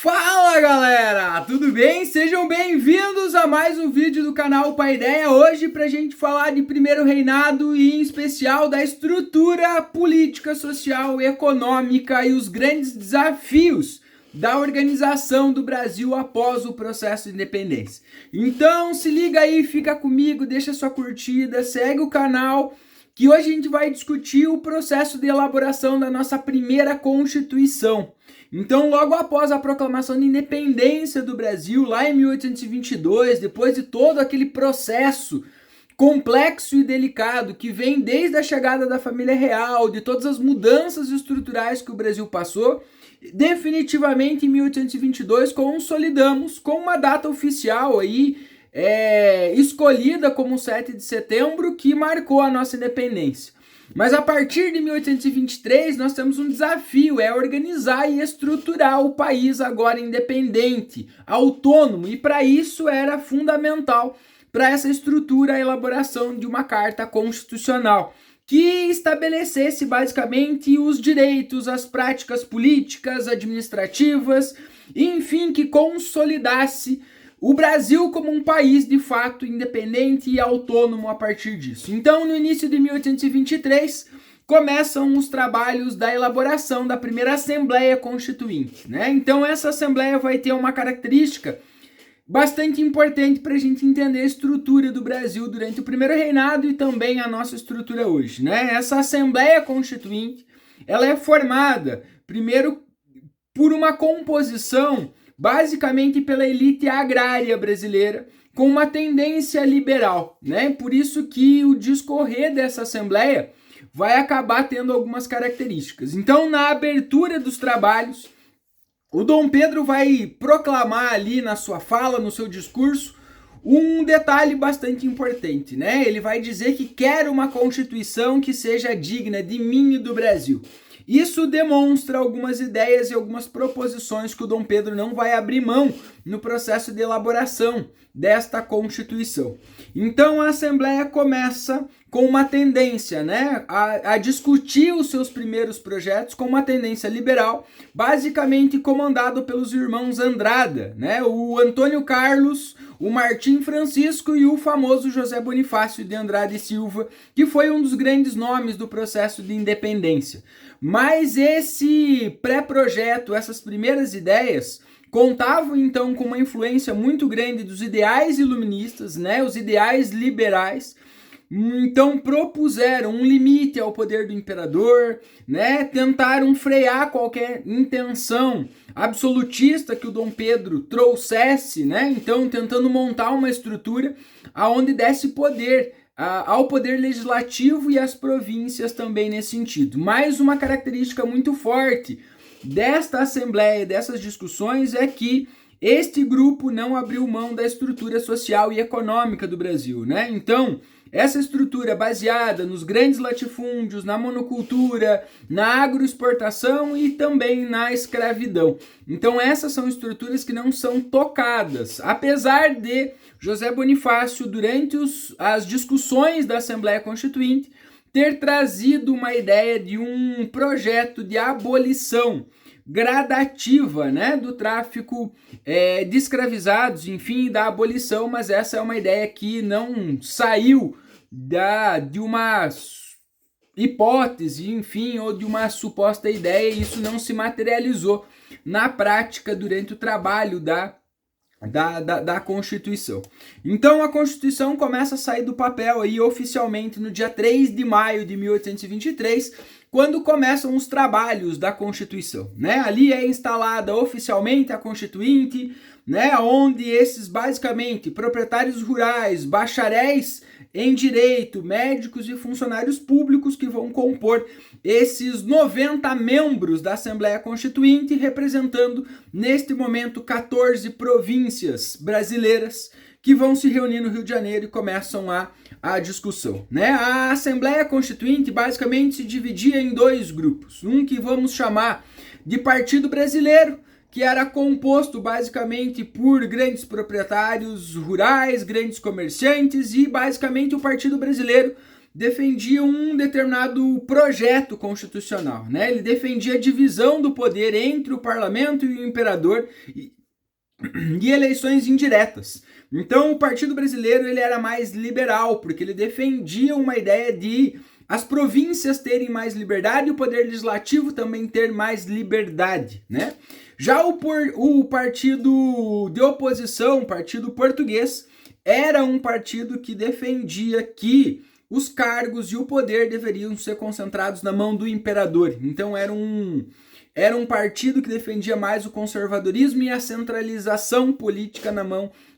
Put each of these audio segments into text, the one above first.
Fala galera, tudo bem? Sejam bem-vindos a mais um vídeo do canal Paideia. Hoje pra gente falar de primeiro reinado e em especial da estrutura política, social, econômica e os grandes desafios da organização do Brasil após o processo de independência. Então se liga aí, fica comigo, deixa sua curtida, segue o canal, que hoje a gente vai discutir o processo de elaboração da nossa primeira Constituição. Então, logo após a proclamação de independência do Brasil, lá em 1822, depois de todo aquele processo complexo e delicado que vem desde a chegada da família real, de todas as mudanças estruturais que o Brasil passou, definitivamente em 1822 consolidamos com uma data oficial aí, escolhida como 7 de setembro, que marcou a nossa independência. Mas a partir de 1823 nós temos um desafio, é organizar e estruturar o país agora independente, autônomo, e para isso era fundamental para essa estrutura a elaboração de uma carta constitucional que estabelecesse basicamente os direitos, as práticas políticas, administrativas, enfim, que consolidasse o Brasil como um país de fato independente e autônomo a partir disso. Então, no início de 1823, começam os trabalhos da elaboração da primeira Assembleia Constituinte, né? Então, essa Assembleia vai ter uma característica bastante importante para a gente entender a estrutura do Brasil durante o primeiro reinado e também a nossa estrutura hoje, né? Essa Assembleia Constituinte, ela é formada, primeiro, por uma composição basicamente pela elite agrária brasileira, com uma tendência liberal, né? Por isso que o discorrer dessa Assembleia vai acabar tendo algumas características. Então, na abertura dos trabalhos, o Dom Pedro vai proclamar ali na sua fala, no seu discurso, um detalhe bastante importante, né? Ele vai dizer que quer uma Constituição que seja digna de mim e do Brasil. Isso demonstra algumas ideias e algumas proposições que o Dom Pedro não vai abrir mão no processo de elaboração desta Constituição. Então a Assembleia começa com uma tendência, né, a discutir os seus primeiros projetos com uma tendência liberal, basicamente comandado pelos irmãos Andrada, né, o Antônio Carlos, o Martim Francisco e o famoso José Bonifácio de Andrade e Silva, que foi um dos grandes nomes do processo de independência. Mas esse pré-projeto, essas primeiras ideias, contavam então com uma influência muito grande dos ideais iluministas, né, os ideais liberais. Então propuseram um limite ao poder do imperador, né, tentaram frear qualquer intenção absolutista que o Dom Pedro trouxesse, né, então tentando montar uma estrutura aonde desse poder ao poder legislativo e às províncias também nesse sentido. Mais uma característica muito forte desta Assembleia, dessas discussões, é que este grupo não abriu mão da estrutura social e econômica do Brasil, né? Então, essa estrutura baseada nos grandes latifúndios, na monocultura, na agroexportação e também na escravidão. Então, essas são estruturas que não são tocadas, apesar de José Bonifácio, durante as discussões da Assembleia Constituinte, ter trazido uma ideia de um projeto de abolição gradativa, né, do tráfico de escravizados, enfim, da abolição, mas essa é uma ideia que não saiu de uma hipótese, enfim, ou de uma suposta ideia, e isso não se materializou na prática durante o trabalho da Constituição. Então a Constituição começa a sair do papel aí oficialmente no dia 3 de maio de 1823, quando começam os trabalhos da Constituição, né? Ali é instalada oficialmente a Constituinte, né, onde esses basicamente proprietários rurais, bacharéis em direito, médicos e funcionários públicos que vão compor esses 90 membros da Assembleia Constituinte, representando neste momento 14 províncias brasileiras que vão se reunir no Rio de Janeiro e começam a discussão, né? A Assembleia Constituinte basicamente se dividia em dois grupos, um que vamos chamar de Partido Brasileiro, que era composto basicamente por grandes proprietários rurais, grandes comerciantes, e basicamente o Partido Brasileiro defendia um determinado projeto constitucional, né? Ele defendia a divisão do poder entre o parlamento e o imperador e eleições indiretas. Então o Partido Brasileiro ele era mais liberal, porque ele defendia uma ideia de as províncias terem mais liberdade e o poder legislativo também ter mais liberdade, né? Já o partido de oposição, o Partido Português, era um partido que defendia que os cargos e o poder deveriam ser concentrados na mão do imperador. Então era um partido que defendia mais o conservadorismo e a centralização política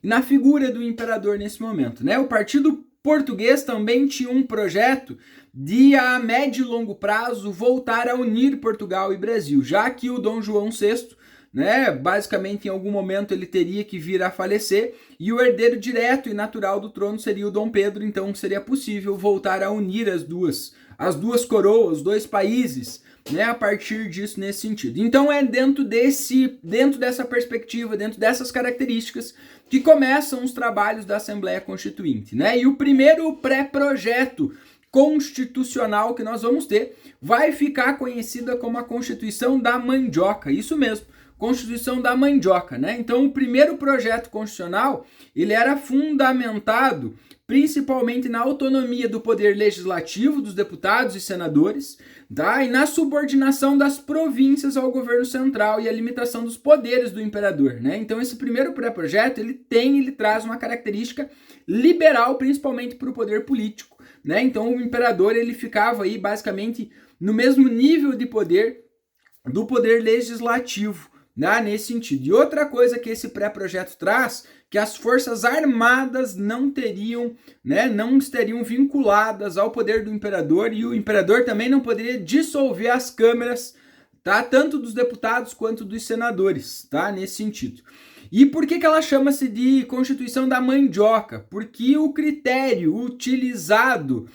na figura do imperador nesse momento, né? O Partido Português também tinha um projeto de a médio e longo prazo voltar a unir Portugal e Brasil, já que o Dom João VI, né, basicamente em algum momento ele teria que vir a falecer e o herdeiro direto e natural do trono seria o Dom Pedro, então seria possível voltar a unir as duas coroas, os dois países, né, a partir disso nesse sentido. Então é dentro dessa perspectiva, dentro dessas características que começam os trabalhos da Assembleia Constituinte, né? E o primeiro pré-projeto constitucional que nós vamos ter vai ficar conhecida como a Constituição da Mandioca, isso mesmo, Constituição da Mandioca, né? Então o primeiro projeto constitucional, ele era fundamentado principalmente na autonomia do poder legislativo dos deputados e senadores, tá? E na subordinação das províncias ao governo central e a limitação dos poderes do imperador, né? Então esse primeiro pré-projeto, ele traz uma característica liberal, principalmente para o poder político, né? Então o imperador, ele ficava aí basicamente no mesmo nível de poder do poder legislativo, né? Nesse sentido. E outra coisa que esse pré-projeto traz, que as forças armadas não estariam vinculadas ao poder do imperador e o imperador também não poderia dissolver as câmaras, tá? Tanto dos deputados quanto dos senadores, tá? Nesse sentido. E por que ela chama-se de Constituição da Mandioca? Porque o critério utilizado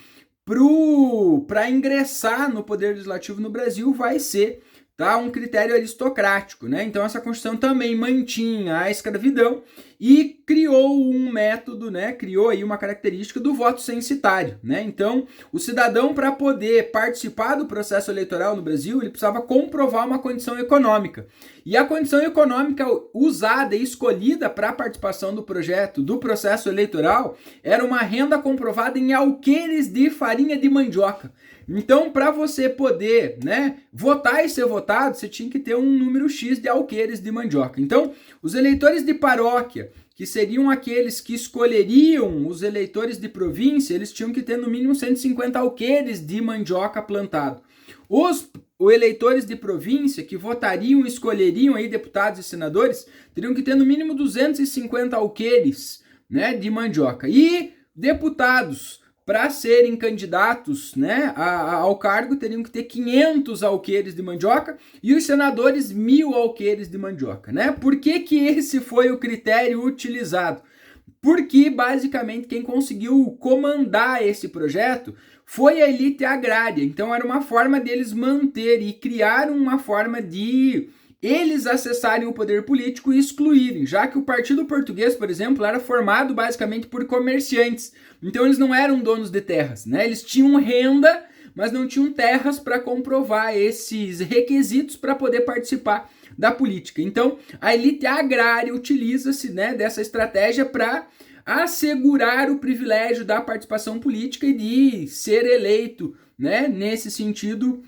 para ingressar no poder legislativo no Brasil vai ser, tá, um critério aristocrático, né? Então essa Constituição também mantinha a escravidão e criou um método, né? Criou aí uma característica do voto censitário, né? Então o cidadão, para poder participar do processo eleitoral no Brasil, ele precisava comprovar uma condição econômica. E a condição econômica usada e escolhida para a participação do processo eleitoral era uma renda comprovada em alqueires de farinha de mandioca. Então, para você poder, né, votar e ser votado, você tinha que ter um número X de alqueires de mandioca. Então, os eleitores de paróquia, que seriam aqueles que escolheriam os eleitores de província, eles tinham que ter no mínimo 150 alqueires de mandioca plantado. Os eleitores de província que votariam e escolheriam aí deputados e senadores teriam que ter no mínimo 250 alqueires, né, de mandioca. E deputados, para serem candidatos, né, ao cargo, teriam que ter 500 alqueires de mandioca e os senadores 1.000 alqueires de mandioca, né? Por que esse foi o critério utilizado? Porque, basicamente, quem conseguiu comandar esse projeto foi a elite agrária. Então, era uma forma deles manter e criar uma forma de eles acessarem o poder político e excluírem, já que o Partido Português, por exemplo, era formado basicamente por comerciantes. Então eles não eram donos de terras, né? Eles tinham renda, mas não tinham terras para comprovar esses requisitos para poder participar da política. Então a elite agrária utiliza-se, né, dessa estratégia para assegurar o privilégio da participação política e de ser eleito, né, nesse sentido,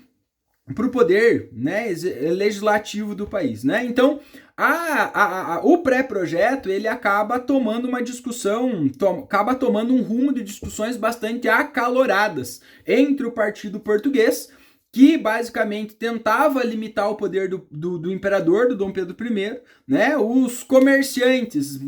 para o poder, né, legislativo do país, né? Então, o pré-projeto, ele acaba tomando uma discussão, acaba tomando um rumo de discussões bastante acaloradas entre o Partido Português, que basicamente tentava limitar o poder do imperador, do Dom Pedro I, né? Os comerciantes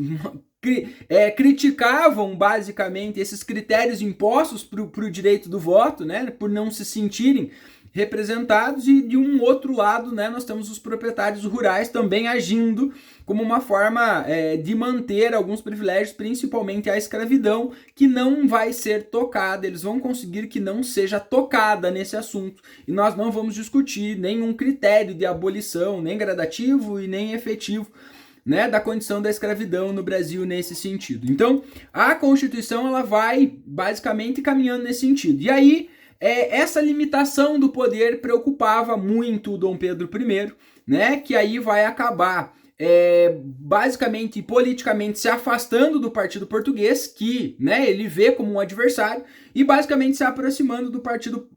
criticavam basicamente esses critérios impostos para o direito do voto, né? Por não se sentirem representados, e de um outro lado, né, nós temos os proprietários rurais também agindo como uma forma de manter alguns privilégios, principalmente a escravidão, que não vai ser tocada. Eles vão conseguir que não seja tocada nesse assunto, e nós não vamos discutir nenhum critério de abolição, nem gradativo e nem efetivo, né, da condição da escravidão no Brasil nesse sentido. Então, a Constituição ela vai basicamente caminhando nesse sentido. E aí, essa limitação do poder preocupava muito o Dom Pedro I, né, que aí vai acabar basicamente politicamente se afastando do partido português, que, né, ele vê como um adversário, e basicamente se aproximando do partido,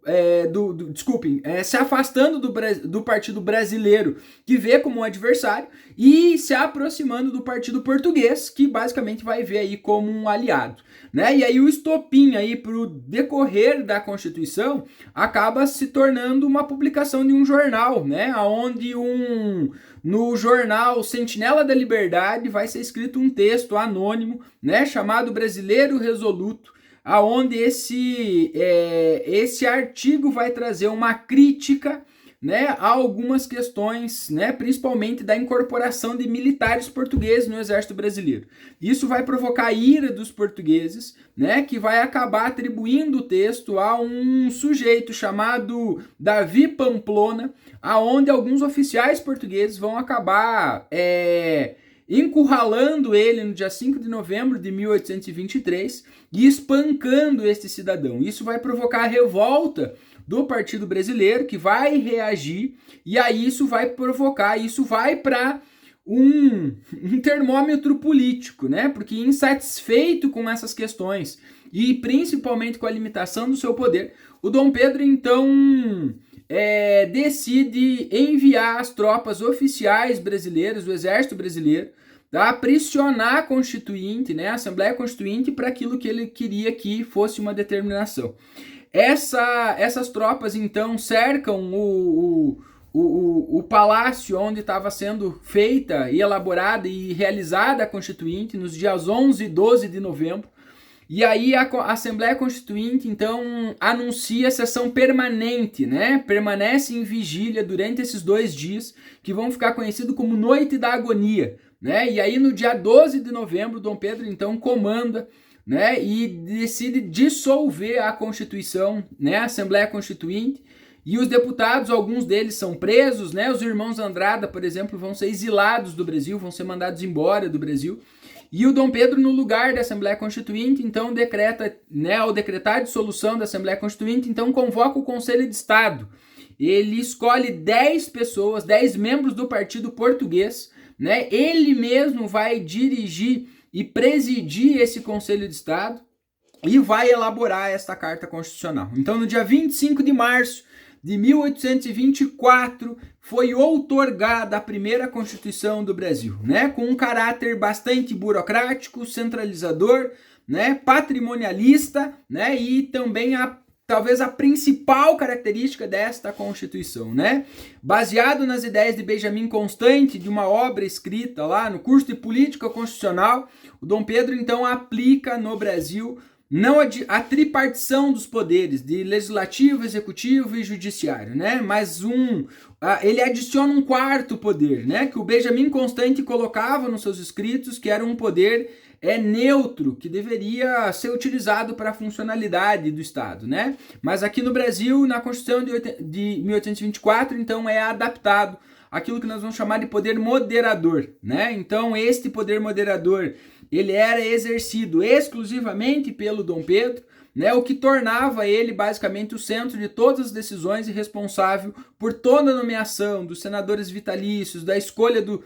se afastando do partido brasileiro, que vê como um adversário, e se aproximando do partido português, que basicamente vai ver aí como um aliado, né? E aí o estopim aí para o decorrer da Constituição acaba se tornando uma publicação de um jornal, né, onde no jornal Sentinela da Liberdade vai ser escrito um texto anônimo, né, chamado Brasileiro Resoluto, aonde esse artigo vai trazer uma crítica, né, a algumas questões, né, principalmente da incorporação de militares portugueses no exército brasileiro. Isso vai provocar a ira dos portugueses, né, que vai acabar atribuindo o texto a um sujeito chamado Davi Pamplona, aonde alguns oficiais portugueses vão acabar encurralando ele no dia 5 de novembro de 1823 e espancando este cidadão. Isso vai provocar a revolta do Partido Brasileiro, que vai reagir, e aí isso vai para um termômetro político, né? Porque insatisfeito com essas questões e principalmente com a limitação do seu poder, o Dom Pedro então decide enviar as tropas oficiais brasileiras, do Exército Brasileiro, a pressionar a Constituinte, né, a Assembleia Constituinte, para aquilo que ele queria que fosse uma determinação. Essas tropas então cercam o palácio onde estava sendo feita e elaborada e realizada a Constituinte nos dias 11 e 12 de novembro. E aí a Assembleia Constituinte então anuncia sessão permanente, né? Permanece em vigília durante esses 2 dias, que vão ficar conhecidos como Noite da Agonia, né? E aí no dia 12 de novembro, Dom Pedro então comanda, né, e decide dissolver a Constituição, né, a Assembleia Constituinte, e os deputados, alguns deles são presos, né, os irmãos Andrada, por exemplo, vão ser exilados do Brasil, vão ser mandados embora do Brasil, e o Dom Pedro, no lugar da Assembleia Constituinte, então decreta, né, ao decretar a dissolução da Assembleia Constituinte, então convoca o Conselho de Estado. Ele escolhe 10 pessoas, 10 membros do partido português, né, ele mesmo vai dirigir e presidir esse Conselho de Estado e vai elaborar esta Carta Constitucional. Então, no dia 25 de março de 1824, foi outorgada a primeira Constituição do Brasil, né, com um caráter bastante burocrático, centralizador, né, patrimonialista, né, e também talvez a principal característica desta Constituição, né? Baseado nas ideias de Benjamin Constant, de uma obra escrita lá no curso de Política Constitucional, o Dom Pedro então aplica no Brasil não a tripartição dos poderes, de legislativo, executivo e judiciário, né? Mas ele adiciona um quarto poder, né? Que o Benjamin Constant colocava nos seus escritos, que era um poder neutro, que deveria ser utilizado para a funcionalidade do Estado, né? Mas aqui no Brasil, na Constituição de 1824, então é adaptado aquilo que nós vamos chamar de poder moderador, né? Então este poder moderador, ele era exercido exclusivamente pelo Dom Pedro, né, o que tornava ele basicamente o centro de todas as decisões e responsável por toda a nomeação dos senadores vitalícios, da escolha do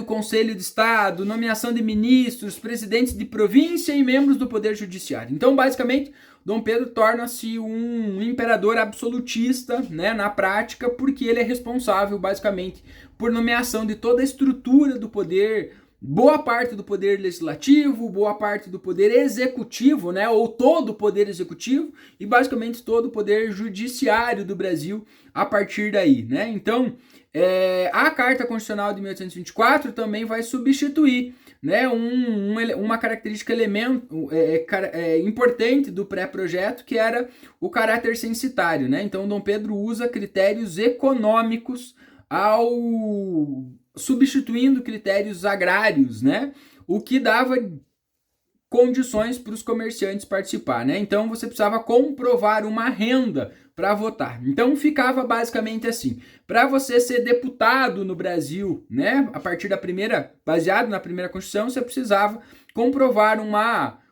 Conselho de Estado, nomeação de ministros, presidentes de província e membros do Poder Judiciário. Então, basicamente, Dom Pedro torna-se um imperador absolutista, né, na prática, porque ele é responsável, basicamente, por nomeação de toda a estrutura do poder, boa parte do poder legislativo, boa parte do poder executivo, né, ou todo o poder executivo e basicamente todo o poder judiciário do Brasil a partir daí, né? Então, a Carta Constitucional de 1824 também vai substituir, né, uma característica importante do pré-projeto, que era o caráter censitário, né? Então, Dom Pedro usa critérios econômicos substituindo critérios agrários, né? O que dava condições para os comerciantes participar, né? Então você precisava comprovar uma renda para votar. Então ficava basicamente assim: para você ser deputado no Brasil, né, a partir da primeira, baseado na primeira Constituição, você precisava comprovar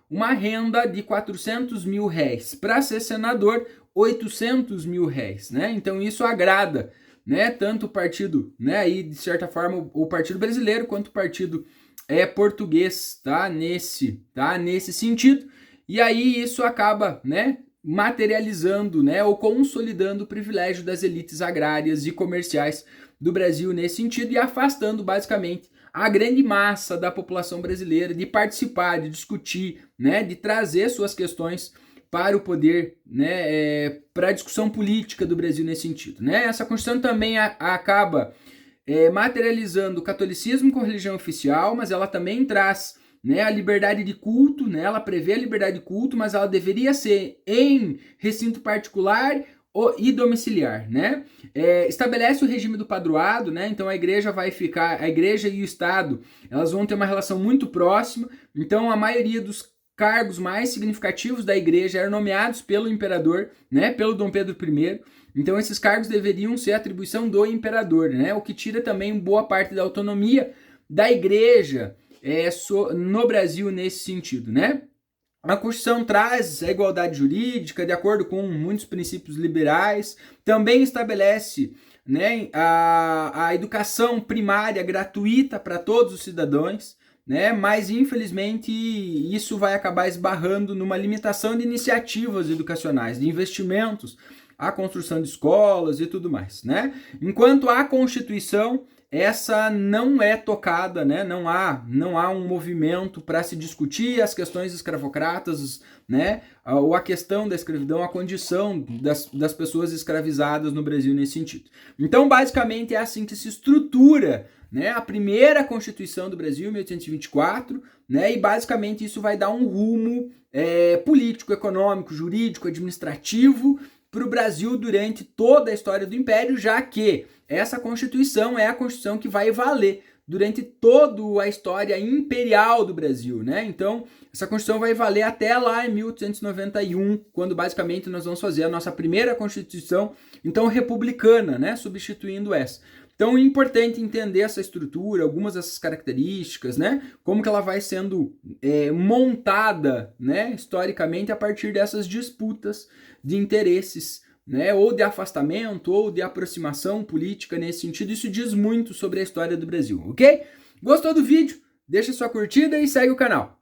uma renda de 400 mil réis. Para ser senador, 800 mil réis, né? Então isso agrada, né, tanto o partido, né, aí de certa forma o Partido Brasileiro quanto o partido português, tá nesse sentido. E aí isso acaba, né, materializando, né, ou consolidando o privilégio das elites agrárias e comerciais do Brasil nesse sentido e afastando basicamente a grande massa da população brasileira de participar, de discutir, né, de trazer suas questões para o poder, né, para a discussão política do Brasil nesse sentido, né? Essa Constituição também acaba materializando o catolicismo como religião oficial, mas ela também traz, né, a liberdade de culto, né? Ela prevê a liberdade de culto, mas ela deveria ser em recinto particular e domiciliar, né? Estabelece o regime do padroado, né? Então a igreja e o Estado, elas vão ter uma relação muito próxima. Então a maioria dos cargos mais significativos da igreja eram nomeados pelo imperador, né? Pelo Dom Pedro I. Então esses cargos deveriam ser atribuição do imperador, né? O que tira também boa parte da autonomia da igreja no Brasil nesse sentido, né? A Constituição traz a igualdade jurídica de acordo com muitos princípios liberais, também estabelece, né, a educação primária gratuita para todos os cidadãos, né, mas infelizmente isso vai acabar esbarrando numa limitação de iniciativas educacionais, de investimentos, a construção de escolas e tudo mais, né? Enquanto a Constituição, essa não é tocada, né? Não há um movimento para se discutir as questões escravocratas, né? Ou a questão da escravidão, a condição das pessoas escravizadas no Brasil nesse sentido. Então, basicamente, é assim que se estrutura, né, a primeira Constituição do Brasil, 1824, né? E basicamente isso vai dar um rumo político, econômico, jurídico, administrativo para o Brasil durante toda a história do Império, já que essa Constituição é a Constituição que vai valer durante toda a história imperial do Brasil, né? Então, essa Constituição vai valer até lá em 1891, quando basicamente nós vamos fazer a nossa primeira Constituição, então republicana, né? Substituindo essa. Então é importante entender essa estrutura, algumas dessas características, né? Como que ela vai sendo montada, né, historicamente a partir dessas disputas de interesses, né, ou de afastamento ou de aproximação política nesse sentido. Isso diz muito sobre a história do Brasil, ok? Gostou do vídeo? Deixa sua curtida e segue o canal.